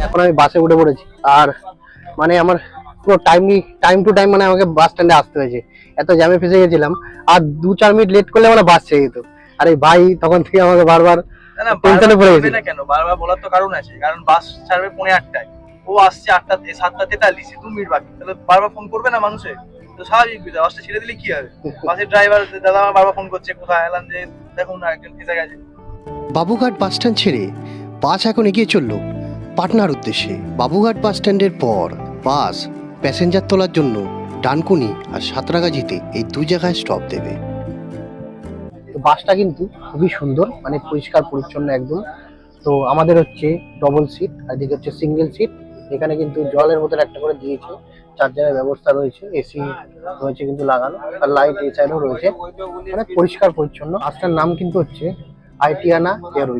এখন আমি বাসে উঠে পড়েছি, আর মানে আমার পুরো টাইম টু টাইম মানে আমাকে বাস স্ট্যান্ডে আসতে হয়েছে, এত জ্যামে ফেসে গেছিলাম। আর 2-4 মিনিট লেট করলে মানে বাস ছেড়ে যেত। আরে ভাই তখন থেকে আমাকে বারবার টেনশনে পড়ে গেছে। না কেন বারবার বলার তো কারণ আছে, কারণ বাস ছাড়বে 8:30, ও আসছে 7:43, 2 মিনিট বাকি, তাহলে বারবার ফোন করবে না মানুষে? তো স্বাভাবিক বিষয়, বাসটা ছেড়ে দিলে কি হবে? বাসের ড্রাইভার দাদা আমার বারবার ফোন করছে, কোথায় এলাম, যে দেখুন না একজন ফেসে গেছে। বাবুঘাট বাস স্ট্যান্ড ছেড়ে বাস এখন এগিয়ে চলল পাটনার উদ্দেশ্যে। বাবুঘাট বাস স্ট্যান্ডের পর বাস প্যাসেঞ্জার তোলার জন্য ডানকুনি আর সাঁতরাগাছিতে এই 2 জায়গায় স্টপ দেবে। বাসটা কিন্তু খুবই সুন্দর, মানে পরিষ্কার পরিচ্ছন্ন একদম। তো আমাদের হচ্ছে ডবল সিট, আর এদিকে হচ্ছে সিঙ্গেল সিট। এখানে কিন্তু জলের বোতল একটা করে দিয়েছে, চার্জারের ব্যবস্থা রয়েছে, এসি রয়েছে কিন্তু লাগানো, আর লাইট এই সাইডেও রয়েছে। মানে পরিষ্কার পরিচ্ছন্ন। বাসটার নাম কিন্তু হচ্ছে আইটিয়ানা এয়ারওয়েজ।